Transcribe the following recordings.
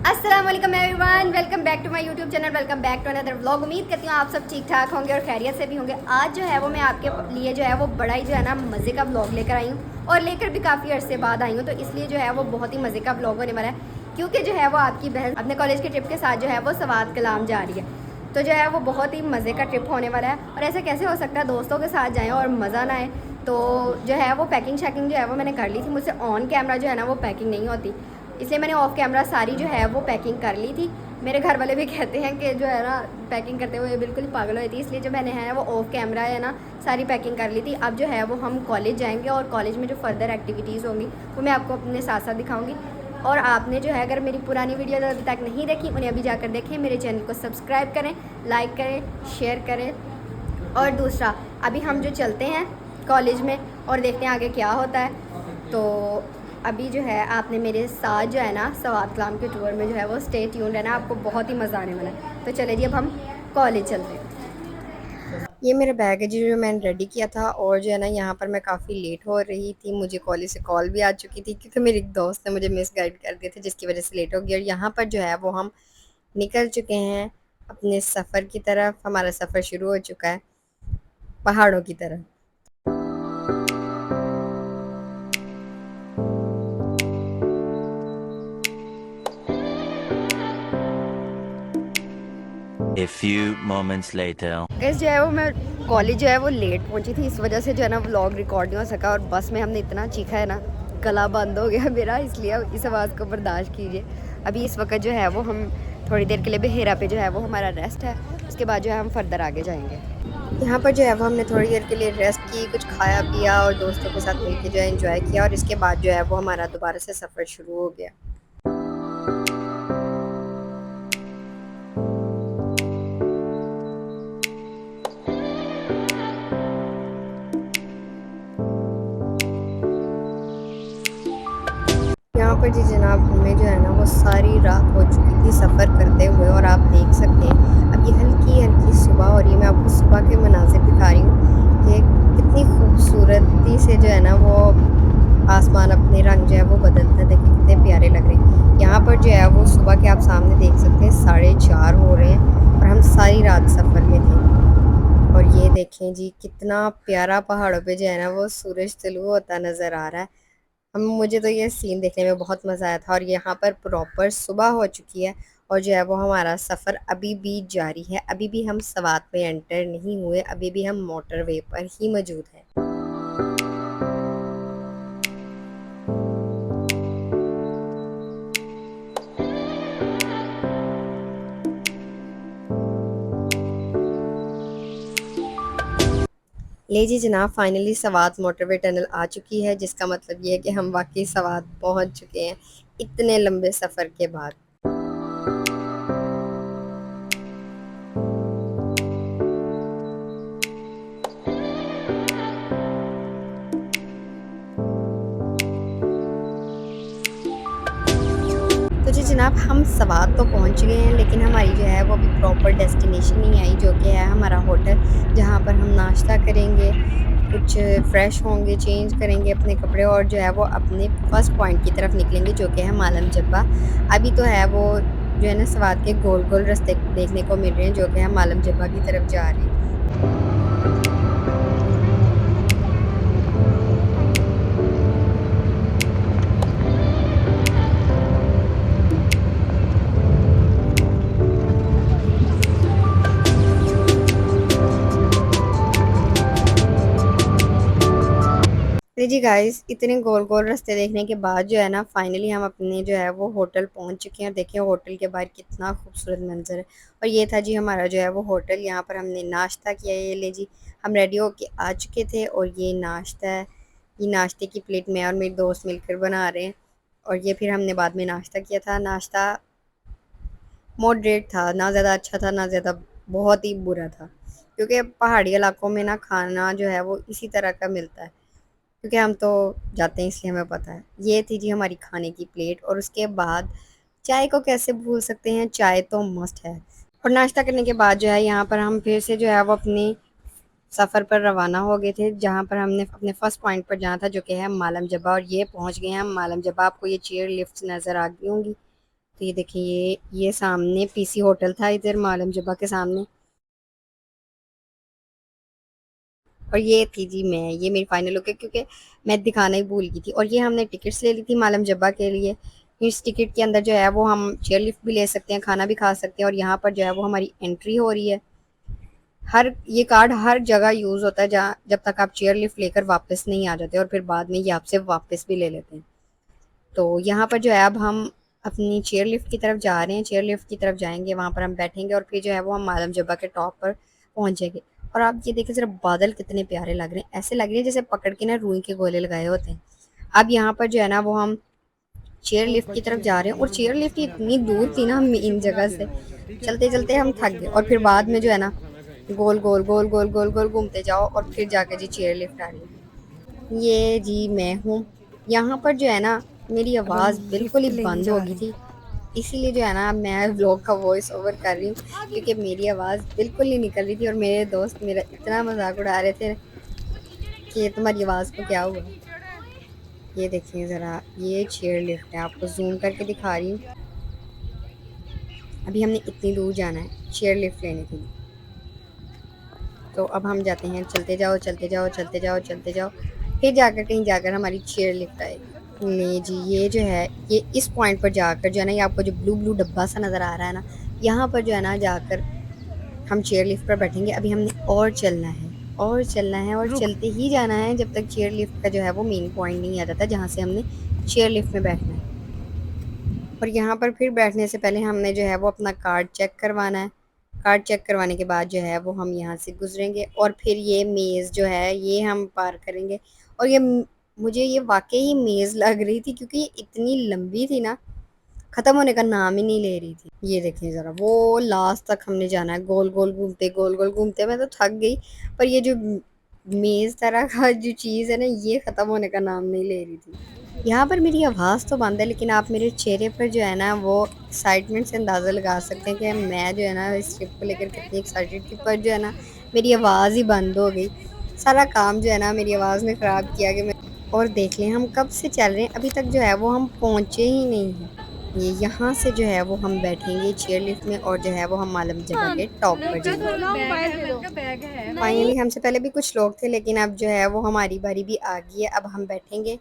अस्सलाम वालेकुम everyone, welcome back to my YouTube channel, welcome back to another vlog. उम्मीद करती हूँ आप सब ठीक ठाक होंगे और खैरियत से भी होंगे। आज जो है वो मैं आपके लिए जो है वो बड़ा ही जो है ना मज़े का व्लॉग लेकर आई हूँ और लेकर भी काफ़ी अरसे बाद आई हूँ, तो इसलिए जो है वो बहुत ही मज़े का व्लॉग होने वाला है, क्योंकि जो है वो आपकी बहन अपने कॉलेज के ट्रिप के साथ जो है वो सवात कलाम जा रही है। तो जो है वो बहुत ही मज़े का ट्रिप होने वाला है और ऐसा कैसे हो सकता है दोस्तों के साथ जाएँ और मज़ा ना आए। तो जो है वो पैकिंग शैकिंग जो है वो मैंने कर ली थी। मुझसे ऑन कैमरा जो है ना वो पैकिंग नहीं होती, इसलिए मैंने ऑफ कैमरा सारी जो है वो पैकिंग कर ली थी। मेरे घर वाले भी कहते हैं कि जो है ना पैकिंग करते हुए बिल्कुल ही पागल हो थी, इसलिए जो मैंने है वो ऑफ कैमरा है ना सारी पैकिंग कर ली थी। अब जो है वो हम कॉलेज जाएंगे और कॉलेज में जो फर्दर एक्टिविटीज़ होंगी वो मैं आपको अपने साथ साथ दिखाऊंगी। और आपने जो है अगर मेरी पुरानी वीडियो अभी तक नहीं देखी उन्हें अभी जाकर देखें, मेरे चैनल को सब्सक्राइब करें, लाइक करें, शेयर करें। और दूसरा, अभी हम जो चलते हैं कॉलेज में और देखते हैं आगे क्या होता है। तो अभी जो है आपने मेरे साथ जो है ना सवात कलाम के टूर में जो है वो स्टे ट्यून्ड है ना, आपको बहुत ही मज़ा आने वाला है। तो चले जी अब हम कॉलेज चलते हैं। ये मेरा बैग है जी जो मैंने रेडी किया था, और जो है ना यहाँ पर मैं काफ़ी लेट हो रही थी, मुझे कॉलेज से कॉल भी आ चुकी थी क्योंकि मेरी एक दोस्त ने मुझे मिस गाइड कर दिए थे जिसकी वजह से लेट हो गई। और यहाँ पर जो है वो हम निकल चुके हैं अपने सफ़र की तरफ। हमारा सफ़र शुरू हो चुका है पहाड़ों की तरफ। A few moments later. Gas जो है वो मैं कॉलेज जो है वो लेट पहुंची थी, इस वजह से जो है ना व्लॉग रिकॉर्ड नहीं हो सका। और बस में हमने इतना चीखा है ना, गला बंद हो गया मेरा, इसलिए अब इस आवाज़ को बर्दाश्त कीजिए। अभी इस वक्त जो है वो हम थोड़ी देर के लिए बहेरा पे जो है वो हमारा रेस्ट है, उसके बाद जो है हम फर्दर आगे जाएंगे। यहाँ पर जो है वो हमने थोड़ी देर के लिए रेस्ट की, कुछ खाया पिया और दोस्तों के साथ मिलकर जो है एंजॉय किया, और इसके बाद जो है वो हमारा दोबारा से सफ़र शुरू हो गया। यहाँ पर जी जनाब हमें जो है ना वो सारी रात हो चुकी थी सफ़र करते हुए, और आप देख सकते हैं अब ये हल्की हल्की सुबह हो रही है। मैं आपको सुबह के मनाज़िर दिखा रही हूँ कि कितनी खूबसूरती से जो है ना वो आसमान अपने रंग जो है वो बदलता है। देखिए कितने प्यारे लग रहे हैं। यहाँ पर जो है वो सुबह के आप सामने देख सकते हैं 4:30 हो रहे हैं और हम सारी रात सफ़र में थे। और ये देखें जी कितना प्यारा पहाड़ों पे जो है ना वो सूरज तुलू होता नज़र आ रहा है। हम मुझे तो ये सीन देखने में बहुत मज़ा आया था। और यहाँ पर प्रॉपर सुबह हो चुकी है और जो है वो हमारा सफ़र अभी भी जारी है। अभी भी हम सवात में एंटर नहीं हुए, अभी भी हम मोटरवे पर ही मौजूद हैं। ले जी जनाब, फाइनली सवात मोटरवे टनल आ चुकी है, जिसका मतलब ये है कि हम वाकई सवात पहुंच चुके हैं इतने लंबे सफ़र के बाद। तो जी जनाब हम सवात तो पहुंच गए हैं, लेकिन हमारी जो है वो अभी प्रॉपर डेस्टिनेशन नहीं आई, जो कि है हमारा होटल, जहां पर हम नाश्ता करेंगे, कुछ फ्रेश होंगे, चेंज करेंगे अपने कपड़े, और जो है वो अपने फर्स्ट पॉइंट की तरफ निकलेंगे जो कि है मालम जब्बा। अभी तो है वो जो है ना सवात के गोल गोल रास्ते देखने को मिल रहे हैं जो कि है मालम जब्बा की तरफ जा रहे हैं। तो जी गाइस इतने गोल गोल रास्ते देखने के बाद जो है ना फाइनली हम अपने जो है वो होटल पहुंच चुके हैं। देखिए होटल के बाहर कितना खूबसूरत मंजर है। और ये था जी हमारा जो है वो होटल। यहाँ पर हमने नाश्ता किया। ये ले जी हम रेडी होके आ चुके थे और ये नाश्ता है। ये नाश्ते की प्लेट में और मेरे दोस्त मिलकर बना रहे हैं। और ये फिर हमने बाद में नाश्ता किया था। नाश्ता मॉडरेट था, ना ज़्यादा अच्छा था ना ज़्यादा बहुत ही बुरा था, क्योंकि पहाड़ी इलाकों में ना खाना जो है वो इसी तरह का मिलता है, क्योंकि हम तो जाते हैं इसलिए हमें पता है। ये थी जी हमारी खाने की प्लेट, और उसके बाद चाय को कैसे भूल सकते हैं, चाय तो मस्ट है। और नाश्ता करने के बाद जो है यहाँ पर हम फिर से जो है वो अपनी सफ़र पर रवाना हो गए थे, जहाँ पर हमने अपने फर्स्ट पॉइंट पर जाना था जो कि है मालम जब्बा। और ये पहुँच गए हैं हम मालम जब्बा। आपको ये चेयर लिफ्ट नज़र आ गई होंगी, तो ये देखिए, ये सामने पीसी होटल था इधर मालम जबा के सामने। और ये थी जी मैं, ये मेरी फाइनल लुक है, क्योंकि मैं दिखाना ही भूल गई थी। और ये हमने टिकट्स ले ली थी मालम जब्बा के लिए। इस टिकट के अंदर जो है वो हम चेयर लिफ्ट भी ले सकते हैं, खाना भी खा सकते हैं, और यहाँ पर जो है वो हमारी एंट्री हो रही है। ये कार्ड हर जगह यूज़ होता है जहाँ, जब तक आप चेयर लिफ्ट लेकर वापस नहीं आ जाते, और फिर बाद में ये आपसे वापस भी ले लेते हैं। तो यहाँ पर जो है अब हम अपनी चेयर लिफ्ट की तरफ जा रहे हैं, चेयर लिफ्ट की तरफ जाएंगे, वहाँ पर हम बैठेंगे और फिर जो है वो हम मालम जब्बा के टॉप पर पहुँचेंगे। और आप ये देखिए ज़रा, बादल कितने प्यारे लग रहे हैं, ऐसे लग रहे हैं जैसे पकड़ के ना रुई के गोले लगाए होते हैं। अब यहाँ पर जो है ना वो हम चेयर लिफ्ट की तरफ जा रहे हैं, और चेयर लिफ्ट इतनी दूर थी ना मेन जगह से, चलते चलते हम थक गए। और फिर बाद में जो है ना गोल गोल गोल गोल गोल गोल घूमते जाओ, और फिर जाकर जी चेयर लिफ्ट आ रही है। ये जी मैं हूँ। यहाँ पर जो है ना मेरी अब हम आवाज़ बिल्कुल ही लिफ्ट लेने बंद जा हो रहे गई हैं। थी, इसीलिए जो है ना मैं व्लॉग का वॉइस ओवर कर रही हूँ, क्योंकि मेरी आवाज़ बिल्कुल नहीं निकल रही थी। और मेरे दोस्त मेरा इतना मजाक उड़ा रहे थे कि तुम्हारी आवाज़ को क्या हुआ। ये देखिए ज़रा, ये चेयर लिफ्ट है, आपको जूम करके दिखा रही हूँ। अभी हमने इतनी दूर जाना है चेयर लिफ्ट लेने के लिए। तो अब हम जाते हैं, चलते जाओ चलते जाओ चलते जाओ चलते जाओ, फिर जाकर कहीं जाकर हमारी चेयर लिफ्ट आएगी। नहीं जी, ये जो है ये इस पॉइंट पर जाकर जो है ना, ये आपको जो ब्लू ब्लू डब्बा सा नज़र आ रहा है ना, यहाँ पर जो है ना जाकर हम चेयर लिफ्ट पर बैठेंगे। अभी हमने और चलना है और चलना है और रुक। चलते ही जाना है, जब तक चेयर लिफ्ट का जो है वो मेन पॉइंट नहीं आ जाता जहाँ से हमने चेयर लिफ्ट में बैठना है। और यहाँ पर फिर बैठने से पहले हमने जो है वो अपना कार्ड चेक करवाना है। कार्ड चेक करवाने के बाद जो है वो हम यहाँ से गुजरेंगे, और फिर ये मेज़ जो है ये हम पार करेंगे। और मुझे ये वाकई ही मेज़ लग रही थी, क्योंकि ये इतनी लंबी थी ना, ख़त्म होने का नाम ही नहीं ले रही थी। ये देखें ज़रा, वो लास्ट तक हमने जाना है, गोल गोल घूमते मैं तो थक गई। पर ये जो मेज़ तरह का जो चीज़ है ना, ये ख़त्म होने का नाम नहीं ले रही थी। यहाँ पर मेरी आवाज़ तो बंद है, लेकिन आप मेरे चेहरे पर जो है ना वो एक्साइटमेंट से अंदाज़ा लगा सकते हैं कि मैं जो है ना इस ट्रिप को लेकर कितनी एक्साइटेड थी। पर जो है ना मेरी आवाज़ ही बंद हो गई। सारा काम जो है ना मेरी आवाज़ ने ख़राब किया कि मैं। और देख लें हम कब से चल रहे हैं, अभी तक जो है वो हम पहुँचे ही नहीं हैं। ये यहाँ से जो है वो हम बैठेंगे चेयर लिफ्ट में, और जो है वो हम मालम जगह के टॉप पर जाएंगे। फाइनली हमसे पहले भी कुछ लोग थे, लेकिन अब जो है वो हमारी बारी भी आ गई है। अब हम बैठेंगे,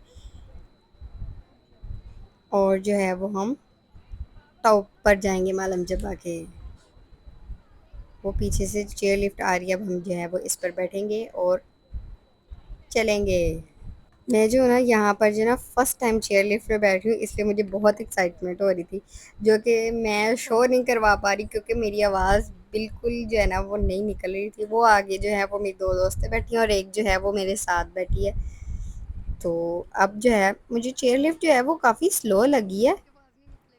और जो है वो हम टॉप पर जाएंगे मालम जबा के। वो पीछे से चेयर लिफ्ट आ रही है, अब हम जो है वो इस पर बैठेंगे और चलेंगे। मैं जो है ना यहाँ पर जो है ना फर्स्ट टाइम चेयर लिफ्ट में बैठी हूँ, इसलिए मुझे बहुत एक्साइटमेंट हो रही थी, जो कि मैं शो नहीं करवा पा रही, क्योंकि मेरी आवाज़ बिल्कुल जो है ना वो नहीं निकल रही थी। वो आगे जो है वो मेरी दो दोस्तें बैठी हैं, और एक जो है वो मेरे साथ बैठी है। तो अब जो है मुझे चेयर लिफ्ट जो है वो काफ़ी स्लो लगी है,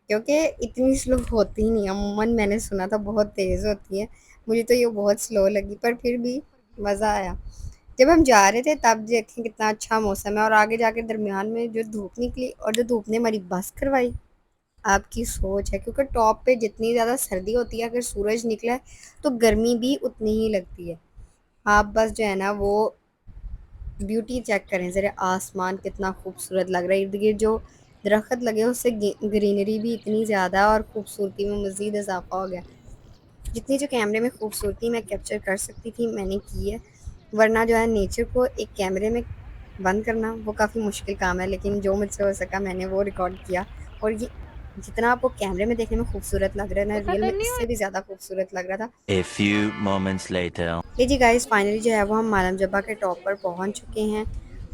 क्योंकि इतनी स्लो होती ही नहीं है अमूमन, मैंने सुना था बहुत तेज़ होती है। मुझे तो ये बहुत स्लो लगी, पर फिर भी मज़ा आया। जब हम जा रहे थे तब देखें कितना अच्छा मौसम है, और आगे जाके दरमियान में जो धूप निकली, और जो धूप ने हमारी बस करवाई। आपकी सोच है, क्योंकि टॉप पे जितनी ज़्यादा सर्दी होती है, अगर सूरज निकला है तो गर्मी भी उतनी ही लगती है। आप बस जो है ना वो ब्यूटी चेक करें ज़रा, आसमान कितना खूबसूरत लग रहा है, इर्द गिर्द जो दरख्त लगे उससे ग्रीनरी भी इतनी ज़्यादा, और खूबसूरती में मज़ीद इजाफा हो गया। जितनी जो कैमरे में खूबसूरती मैं कैप्चर कर सकती थी मैंने की है, वरना जो है नेचर को एक कैमरे में बंद करना वो काफ़ी मुश्किल काम है, लेकिन जो मुझसे हो सका मैंने वो रिकॉर्ड किया। और ये जितना आपको कैमरे में देखने में खूबसूरत लग रहा है ना, रियल में इससे भी ज़्यादा खूबसूरत लग रहा था। A few moments later. ये जी गाइस, फाइनली जो है वो हम मालम जब्बा के टॉप पर पहुंच चुके हैं,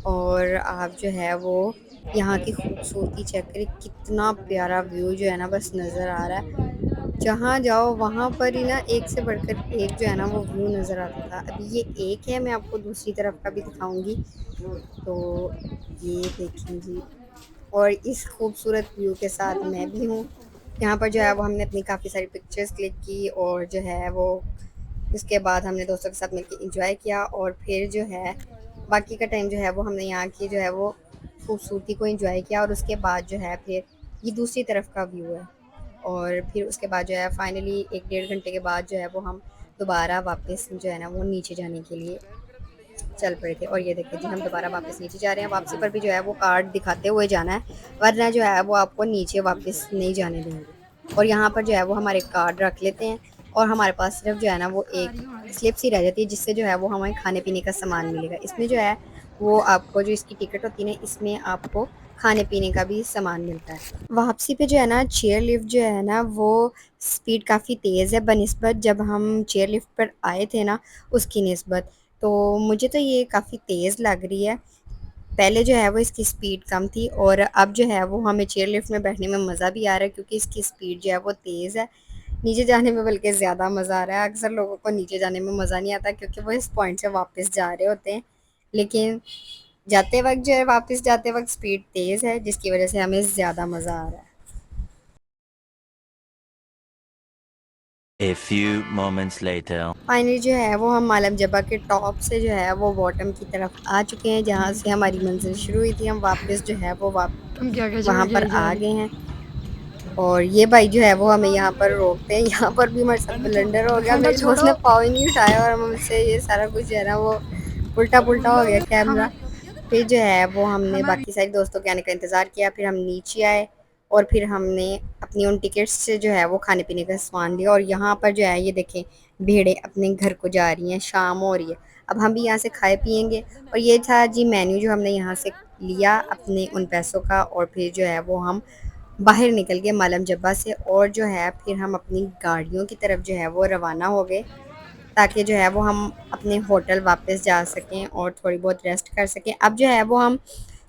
और आप जो है वो यहाँ की खूबसूरती चेक करें, कितना प्यारा व्यू जो है ना बस नज़र आ रहा है। जहाँ जाओ वहाँ पर ही ना एक से बढ़कर एक जो है ना वो व्यू नज़र आता था। अभी ये एक है, मैं आपको दूसरी तरफ का भी दिखाऊंगी। तो ये देखें जी, और इस खूबसूरत व्यू के साथ मैं भी हूँ। यहाँ पर जो है वो हमने अपनी काफ़ी सारी पिक्चर्स क्लिक की, और जो है वो उसके बाद हमने दोस्तों के साथ मिलकर एंजॉय किया, और फिर जो है बाकी का टाइम जो है वो हमने यहाँ की जो है वो खूबसूरती को एंजॉय किया। और उसके बाद जो है फिर ये दूसरी तरफ का व्यू है, और फिर उसके बाद जो है फाइनली 1 डेढ़ घंटे के बाद जो है वो हम दोबारा वापस जो है ना वो नीचे जाने के लिए चल पड़े थे। और ये देखिए जी, हम दोबारा वापस नीचे जा रहे हैं। वापसी पर भी जो है वो कार्ड दिखाते हुए जाना है, वरना जो है वो आपको नीचे वापस नहीं जाने देंगे। और यहाँ पर जो है वो हमारे कार्ड रख लेते हैं और हमारे पास सिर्फ जो है ना वो एक स्लिप सी रह जाती है, जिससे जो है वो हमें खाने पीने का सामान मिलेगा। इसमें जो है वो आपको जो इसकी टिकट होती है ना, इसमें आपको खाने पीने का भी सामान मिलता है। वापसी पे जो है ना चेयर लिफ्ट जो है ना वो स्पीड काफ़ी तेज़ है बनिस्बत जब हम चेयर लिफ्ट पर आए थे ना उसकी निस्बत। तो मुझे तो ये काफ़ी तेज़ लग रही है। पहले जो है वो इसकी स्पीड कम थी और अब जो है वो हमें चेयर लिफ्ट में बैठने में मज़ा भी आ रहा है, क्योंकि इसकी स्पीड जो है वो तेज़ है। नीचे जाने में बल्कि ज़्यादा मज़ा आ रहा है। अक्सर लोगों को नीचे जाने में मज़ा नहीं आता, क्योंकि वो इस पॉइंट से वापस जा रहे होते हैं। लेकिन जाते वक़्त जो है वापस जाते वक़्त स्पीड तेज़ है, जिसकी वज़ह से हमें ज़्यादा मज़ा आ रहा है। A few moments later. Finally जो है वो हम मालम जबा के टॉप से जो है वो बॉटम की तरफ आ चुके हैं, जहाँ से हमारी मंजिल शुरू हुई थी। हम वापस जो है वो वहाँ पर आ गए हैं। और ये भाई जो है वो हमें यहाँ पर रोकते हैं। यहाँ पर भी हमारे साथ ब्लंडर हो गया, मेरी दोस्त ने पाँव ही नहीं उठाया और हमसे ये सारा कुछ जो है ना वो उल्टा पुल्टा हो गया कैमरा। फिर जो है वो हमने बाकी सारी दोस्तों के आने का इंतज़ार किया, फिर हम नीचे आए और फिर हमने अपनी उन टिकट्स से जो है वो खाने पीने का सामान लिया। और यहाँ पर जो है ये देखें भेड़ें अपने घर को जा रही हैं, शाम हो रही है। अब हम भी यहाँ से खाए पिएंगे। और ये था जी मेन्यू जो हमने यहाँ से लिया अपने उन पैसों का। और फिर जो है वो हम बाहर निकल गए मालम जब्बा से और जो है फिर हम अपनी गाड़ियों की तरफ जो है वो रवाना हो गए, ताकि जो है वो हम अपने होटल वापस जा सकें और थोड़ी बहुत रेस्ट कर सकें। अब जो है वो हम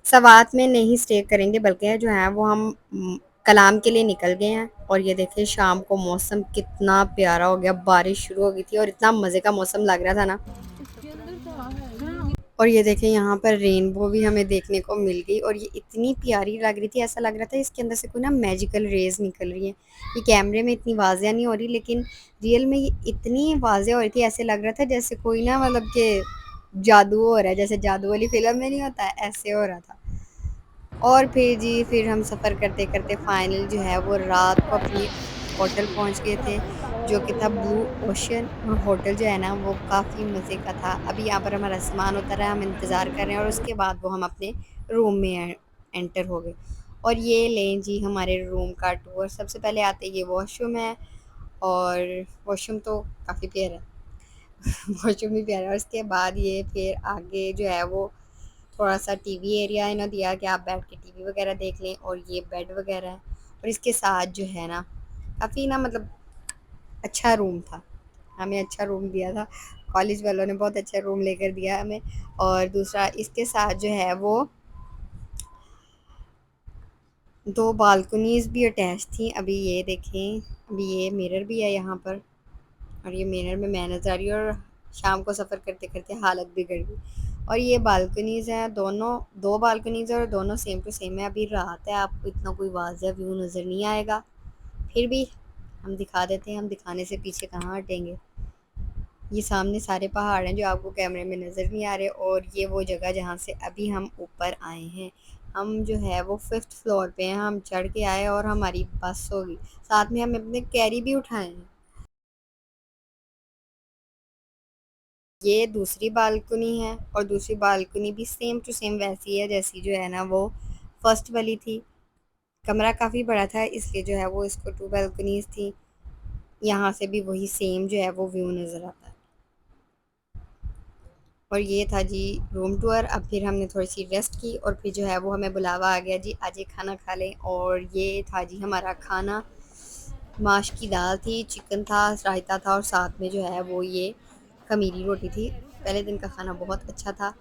सवात में नहीं स्टे करेंगे, बल्कि जो है वो हम कलाम के लिए निकल गए हैं। और ये देखिए शाम को मौसम कितना प्यारा हो गया, बारिश शुरू हो गई थी और इतना मज़े का मौसम लग रहा था ना। और ये देखें यहाँ पर रेनबो भी हमें देखने को मिल गई और ये इतनी प्यारी लग रही थी, ऐसा लग रहा था इसके अंदर से कोई ना मैजिकल रेज निकल रही है। ये कैमरे में इतनी वाज़िया नहीं हो रही, लेकिन रियल में ये इतनी वाज़िया हो रही थी, ऐसे लग रहा था जैसे कोई ना मतलब कि जादू हो रहा है, जैसे जादू वाली फिल्म में नहीं होता है, ऐसे हो रहा था। और फिर जी फिर हम सफ़र करते-करते फाइनल जो है वो रात को अपनी होटल पहुँच गए थे, जो कि था ब्लू ओशन। और होटल जो है ना वो काफ़ी मज़े का था। अभी यहाँ पर हमारा सामान उतर रहा है, हम इंतज़ार कर रहे हैं और उसके बाद वो हम अपने रूम में एंटर हो गए। और ये लें जी हमारे रूम का टूर। सबसे पहले आते ये वॉशरूम है और वॉशरूम तो काफ़ी प्यारा है। वॉशरूम भी प्यारा है और उसके बाद ये फिर आगे जो है वो थोड़ा-सा टीवी एरिया है ना दिया कि आप बैठ के टीवी वगैरह देख लें। और ये बेड वगैरह है और इसके साथ जो है ना काफ़ी ना मतलब अच्छा रूम था। हमें अच्छा रूम दिया था, कॉलेज वालों ने बहुत अच्छा रूम लेकर दिया हमें। और दूसरा इसके साथ जो है वो 2 बालकनीज़ भी अटैच थी। अभी ये देखें, अभी ये मिरर भी है यहाँ पर और ये मिरर में मैं नज़र आ रही हूँ और शाम को सफ़र करते-करते हालत बिगड़ गई। और ये बालकनीज़ हैं, दोनों 2 बालकनीज़ हैं और दोनों सेम टू सेम है। अभी रात है, आपको इतना कोई वाज़िया व्यू नज़र नहीं आएगा, फिर भी हम दिखा देते हैं, हम दिखाने से पीछे कहाँ हटेंगे। ये सामने सारे पहाड़ हैं जो आपको कैमरे में नज़र नहीं आ रहे और ये वो जगह जहाँ से अभी हम ऊपर आए हैं। हम जो है वो 5th फ्लोर पे हैं, हम चढ़ के आए और हमारी बस हो गई। साथ में हम अपने कैरी भी उठाए हैं। ये दूसरी बालकनी है और दूसरी बालकनी भी सेम टू सेम वैसी है जैसी जो है ना वो फर्स्ट वाली थी। कमरा काफ़ी बड़ा था, इसलिए जो है वो इसको 2 बालकनीज़ थी। यहाँ से भी वही सेम जो है वो व्यू नज़र आता है। और ये था जी रूम टूर। अब फिर हमने थोड़ी-सी रेस्ट की और फिर जो है वो हमें बुलावा आ गया जी आज ये खाना खा लें। और ये था जी हमारा खाना, माश की दाल थी, चिकन था, रायता था और साथ में जो है वो ये ख़मीरी रोटी थी। पहले दिन का खाना बहुत अच्छा था।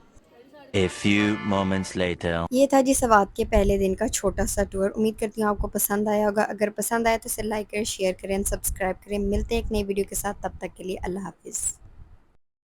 A few moments later. ये था जी सवात के पहले दिन का छोटा-सा टूर। उम्मीद करती हूँ आपको पसंद आया होगा। अगर पसंद आया तो इसे लाइक करें, शेयर करें, सब्सक्राइब करें। मिलते हैं एक नई वीडियो के साथ, तब तक के लिए अल्लाह हाफ़िज़।